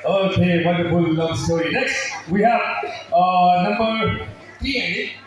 Okay, wonderful love story. Next, we have number 3.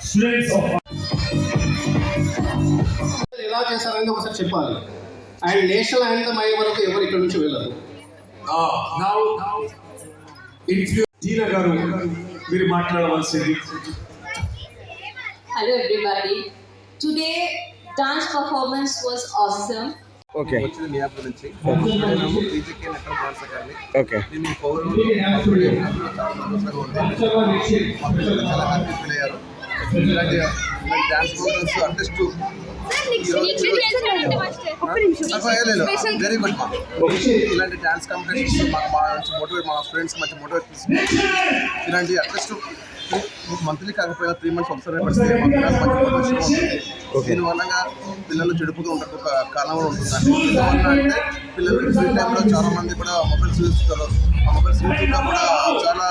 Students of ఎలా చేశారని ఒకసారి చెప్పాలి. అండ్ నేషనల్ యాంథమ్ అయ్యే వరకు ఎవరు ఇక్కడ నుంచి వెళ్ళరు. టీనా గారు మీరు మాట్లాడవలసింది. Hello everybody. Today dance performance was awesome. Okay వచ్చిన మియాపూర్ నుంచి PGK network dance academy. Okay దీన్ని చాలా హ్యాపీ ఫీల్ అయ్యారు. ఇలాంటి dance programs artist very good మా ఇలాంటి డాన్స్ కాంపిటీషన్స్ మాకు మంచి మోటివేట్, మా ఫ్రెండ్స్ మంచి మోటివేట్ ఇలాంటి అట్లీస్ట్ మంత్లీ కాకపోయినా 3 months ఒకసారి పడితే మా పిల్లలు మంచి మోటివేషన్ ఉంటుంది. దీనివల్ల పిల్లలు చెడుపుగా ఉండడానికి ఒక కారణం కూడా ఉంటుంది. దీనివల్ల అంటే పిల్లలు ఫ్రీ టైంలో చాలా మంది కూడా మొబైల్స్ చూస్తారు. ఆ మొబైల్స్ యూట్యూబ్లో కూడా చాలా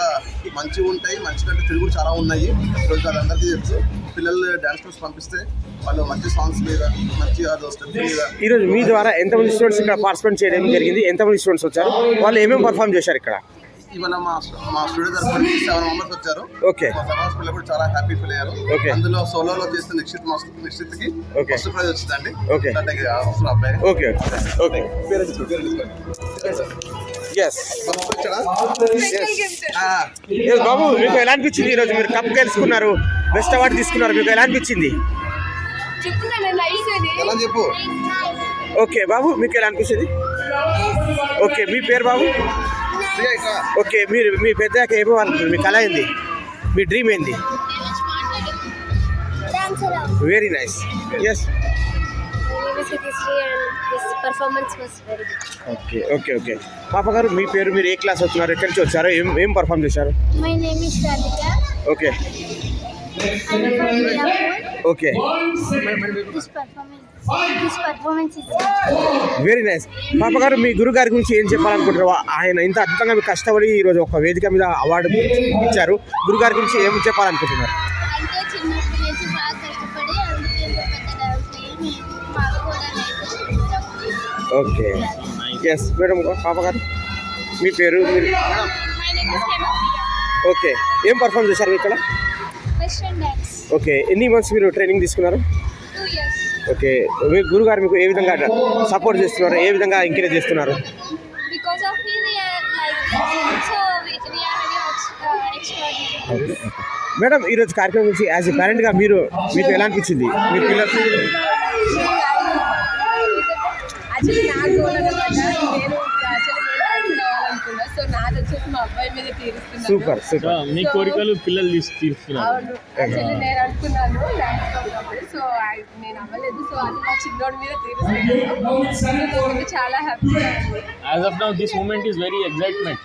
మంచిగా ఉంటాయి, మంచి కంటే చెడు కూడా చాలా ఉన్నాయి. రోజు అందరికీ తెలుసు. పిల్లలు డ్యాన్స్ క్లాస్ పంపిస్తే వాళ్ళు మంచి సాంగ్స్ మీద మంచి స్టెప్ మీద. ఈరోజు మీ ద్వారా ఎంతమంది స్టూడెంట్స్ ఇక్కడ పార్టిసిపేట్ చేయడం జరిగింది? ఎంతమంది స్టూడెంట్స్ వచ్చారు? వాళ్ళు ఏమేమి పర్ఫామ్ చేశారు ఇక్కడ? ఇవాళ మా స్టూడెంట్ తరఫున 7 members వచ్చారు. ఓకే. మా సమాజ్ పిల్లలు కూడా చాలా హ్యాపీ ఫీల్ అయ్యారు. ఓకే. అందులో సోలోలో చేసిన నిశ్చిత్కి ఫస్ట్ ప్రైజ్ వచ్చిందండి. ఓకే. అవసరం అబ్బాయి. ఓకే ఓకే ఎస్ బాబు, మీకు ఎలా అనిపించింది ఈరోజు? మీరు కప్ గెలుచుకున్నారు, బెస్ట్ అవార్డు తీసుకున్నారు, మీకు ఎలా అనిపించింది? ఎలా చెప్పు. ఓకే బాబు, మీకు ఎలా అనిపించింది? ఓకే, మీ పేరు బాబు? ఓకే, మీరు మీ పెద్దగా ఏమో అనుకుంటారు? మీ కళ ఏంది? మీ డ్రీమ్ ఏంది? Very nice. Yes. Okay okay okay పాప గారు, మీ పేరు? మీరు ఏ క్లాస్ వచ్చున్నారు? ఎక్కడి నుంచి వచ్చారు? ఏం పర్ఫామ్ చేశారు? Okay okay very nice. పాప గారు, మీ గురువు గారి గురించి ఏం చెప్పాలనుకుంటారు? ఆయన ఇంత అద్భుతంగా మీకు కష్టపడి ఈరోజు ఒక వేదిక మీద అవార్డు ఇచ్చారు. గురుగారి గురించి ఏం చెప్పాలనుకుంటున్నారు? Okay yes madam. పాప గారు, మీ పేరు? మీరు? ఓకే, ఏం పర్ఫామ్ చేశారు ఇక్కడ? ఓకే, ఎన్ని మంత్స్ మీరు ట్రైనింగ్ తీసుకున్నారు? ఓకే, మీ గురుగారు మీకు ఏ విధంగా సపోర్ట్ చేస్తున్నారు? ఏ విధంగా ఎంకరేజ్ చేస్తున్నారు? మేడం, ఈరోజు కార్యక్రమం నుంచి యాజ్ ఎ పేరెంట్గా మీకు ఎలా అనిపించింది? మీ పిల్లలు సూపర్ సూపర్. మీ కోరికలు పిల్లలు తీరుస్తున్నారు. నేను అనుకున్నాను సో నేను అవ్వలేదు. సో అది మా చిన్నోడి మీద తీరుస్తున్నాను. చాలా హ్యాపీగా ఉంది. As of now, this moment is very excitement.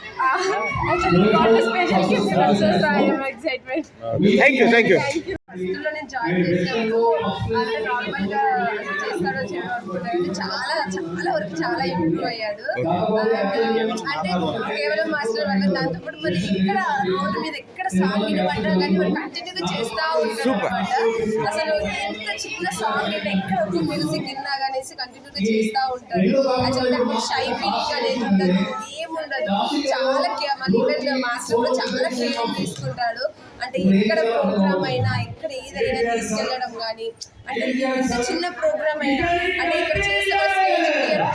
Actually, not a special gift, so I am excitement. Thank you. ఫస్ట్లో నేను జాయిన్ చేసినప్పుడు అంటే నార్మల్గా చేస్తాడో చేయడో అనుకున్నాడు. చాలా చాలా వరకు చాలా ఇంప్రూవ్ అయ్యాడు. అంటే కేవలం మాస్టర్ వల్ల దాంతోపాటు మరి ఇక్కడ రోడ్డు మీద ఎక్కడ సాంగ్ వినబడ్డా కానీ మరి కంటిన్యూగా చేస్తూ ఉంటాడు అనమాట. అసలు ఎంత చిన్న సాంగ్ అయినా ఎక్కడ ఒక మ్యూజిక్ విన్నా కానీ కంటిన్యూగా చేస్తూ ఉంటాడు. అసలు షై ఫీలింగ్ అనేది ఉండదు, ఏముండదు. చాలా మళ్ళీ ఈవెన్ మాస్టర్ కూడా చాలా కేర్ తీసుకుంటాడు. అంటే ఎక్కడ ప్రోగ్రామ్ అయినా ఎక్కడ ఏదైనా తీసుకెళ్ళడం కానీ అంటే ఎంత చిన్న ప్రోగ్రామ్ అయినా అంటే ఇక్కడ చేసే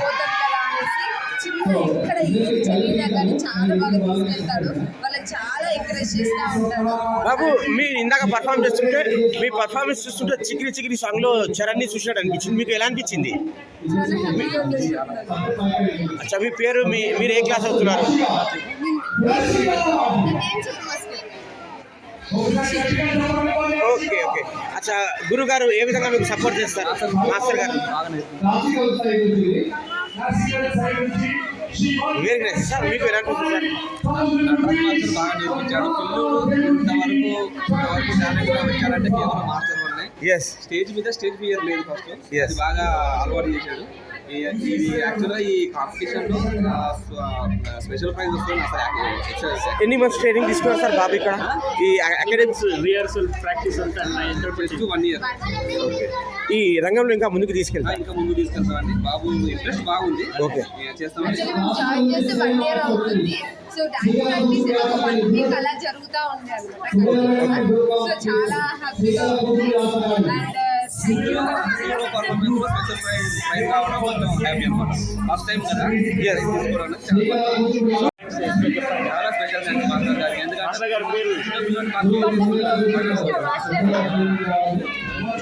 పోతాం కదా అనేసి చిన్న ఎక్కడ ఏది జరిగినా కానీ చాలా బాగా తీసుకెళ్తాడు. వాళ్ళకి చాలా ఎంకరేజ్ చేస్తూ ఉంటాడు. బాబు మీరు ఇందాక పర్ఫార్మ్ చేస్తుంటే మీ పర్ఫార్మెన్స్ చూస్తుంటే చికిరి చికిరి సాంగ్ లో చరణ్ని చూసినట్టు అనిపించింది. మీకు ఎలా అనిపించింది? అచ్చా మీ పేరు మీరు ఏ క్లాస్ అవుతున్నారు? Okay okay. అచ్చా గురువు గారు ఏ విధంగా మీకు సపోర్ట్ చేస్తారు? మాస్టర్ గారు వెరీ నైస్ సార్. మీకు ఎలా అనిపిస్తుంది సార్? బాగా నేర్పించాడు. పిల్లలు ఇంతవరకు టాలెంట్గా వచ్చారంటే కేవలం మాస్టర్ వల్లే. ఎస్. స్టేజ్ మీద స్టేజ్ ఫియర్ లేదు ఫస్ట్. అది బాగా అలవాటు చేశాడు. ఇది యాక్చువల్గా ఈ కాంపిటీషన్లో స్పెషల్ ప్రైజ్ వస్తుంది. అసలు ఎన్ని మంత్స్ ట్రైనింగ్ తీసుకున్నారు సార్ బాబు ఇక్కడ? ఈ అకాడమిక్స్ రిహార్సల్ ప్రాక్టీస్ అంతా 1 year. ఈ రంగంలో ఇంకా ముందుకు తీసుకెళ్తాం. ఇంకా ముందు తీసుకెళ్తామండి. బాబు ఇంట్రెస్ట్ బాగుంది. ఓకే చేస్తామండి. జాయిన్ చేస్తే 1 year అవుతుంది. సో డాన్స్ ప్రాక్టీస్ ఒక 1 week అలా జరుగుతూ ఉంది అనమాట. సో చాలా హ్యాపీగా ఉంది. అండ్ ఫస్ట్ టైం కదా చాలా స్పెషల్ థ్యాంక్స్ మాస్టర్ గారికి. ఎందుకంటే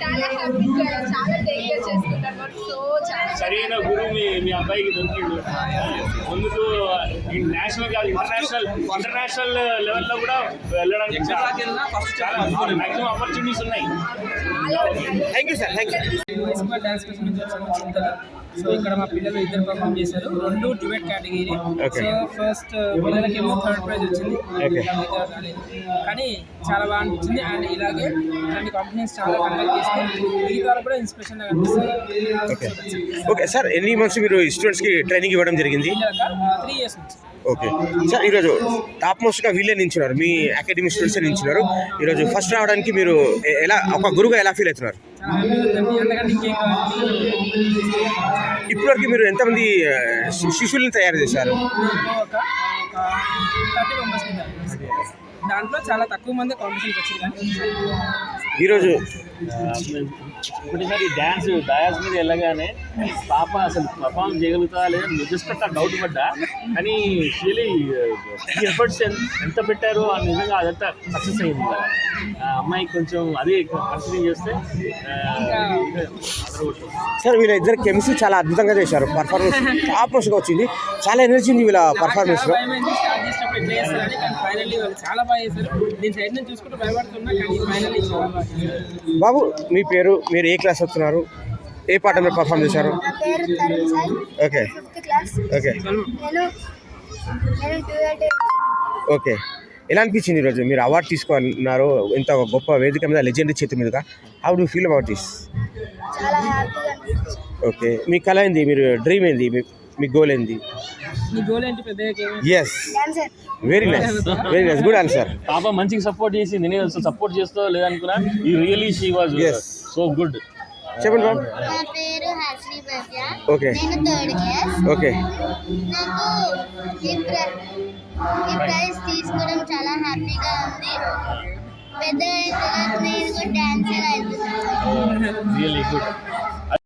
చాలా హ్యాపీగా చాలా టేక్ కేర్ చేసుకుంటారు. సో సరైన గురువు మీ అబ్బాయికి దొరికిండు. ముందుకు నేషనల్ కాదు ఇంటర్నేషనల్ లెవెల్లో కూడా వెళ్ళడానికి చాలా మ్యాక్సిమం ఆపర్చునిటీస్ ఉన్నాయి. Thank you sir. Thank you. Municipal dance school నుంచి వచ్చాము చింతలు. సో ఇక్కడ మా పిల్లలు 2 పర్ఫామ్ చేశారు. 2 డ్యూయట్ కేటగిరీ. సో ఫస్ట్ పిల్లలకేమో 3rd ప్రైజ్ వచ్చింది. కానీ చాలా బాగా అనిపించింది. అండ్ ఇలాగే ఇలాంటి కాంపిటీషన్స్ చాలా కండక్ట్ చేస్తే ఈ ద్వారా కూడా ఇన్స్పిరేషన్ అనిపిస్తుంది. Okay okay sir. ఎన్ని మంత్స్ మీరు స్టూడెంట్స్కి ట్రైనింగ్ ఇవ్వడం జరిగింది? 3 years నుంచి. Okay sir. ఈరోజు టాప్ మోస్ట్గా వీళ్ళే నించున్నారు, మీ అకాడమిక్ స్టూడెంట్సే నించున్నారు. ఈరోజు ఫస్ట్ రావడానికి మీరు ఎలా ఒక గురువుగా ఎలా ఫీల్ అవుతున్నారు? ఇప్పటివరకు మీరు ఎంతమంది శిష్యుల్ని తయారు చేశారు? ఒక 30 మెంబర్స్. దాంట్లో చాలా తక్కువ మంది కాంపిటీషన్కి వచ్చారు. ఈరోజు ఒకటిసారి డ్యాన్స్ డయాస్ మీద వెళ్ళగానే పాప అసలు పర్ఫామ్ చేయగలుగుతా లేదా నిర్దిష్ట డౌట్ పడ్డా. కానీ రియలీ ఈ ఎఫర్ట్స్ ఎంత పెట్టారో నిజంగా అదంతా సక్సెస్ అయింది కదా. అమ్మాయికి కొంచెం అదే కంటిన్యూ చేస్తే సార్ వీళ్ళ ఇద్దరు కెమిస్ట్రీ చాలా అద్భుతంగా చేశారు. పర్ఫార్మెన్స్ టాప్ మోస్ట్గా వచ్చింది. చాలా ఎనర్జీ ఉంది వీళ్ళ పర్ఫార్మెన్స్లో. చాలా బాగా చేశారు. నేను సైడ్ నుంచి చూసుకుంటూ భయపడుతున్నా కానీ ఫైనల్లీ చాలా బాగా చేశారు. బాబు మీ పేరు, మీరు ఏ క్లాస్ వస్తున్నారు, ఏ పాట మీరు పర్ఫామ్ చేశారు? Okay okay okay. ఎలా అనిపించింది ఈరోజు మీరు అవార్డు తీసుకున్నారు ఇంత గొప్ప వేదిక మీద, లెజెండరీ చేతి మీదుగా? How do feel about this? Okay. మీ కళ ఏంది? మీరు డ్రీమ్ ఏంది? మీ గోల్ ఏంది? Yes. Very nice, very nice, good answer. పాప మంచిగా సపోర్ట్ చేసింది. నేను సపోర్ట్ చేస్తో లేదనుకున్నా. ఈ really she was so good. చెప్పండి బాబు. నా పేరు హాస్ని భవ్య. ఓకే. నేను 3rd క్లాస్. ఓకే. నాకు ఈ ప్రైజ్ తీసుకోవడం చాలా హ్యాపీగా ఉంది. పెద్ద నేను కూడా డాన్సర్ అవుతున్నాను. Really good.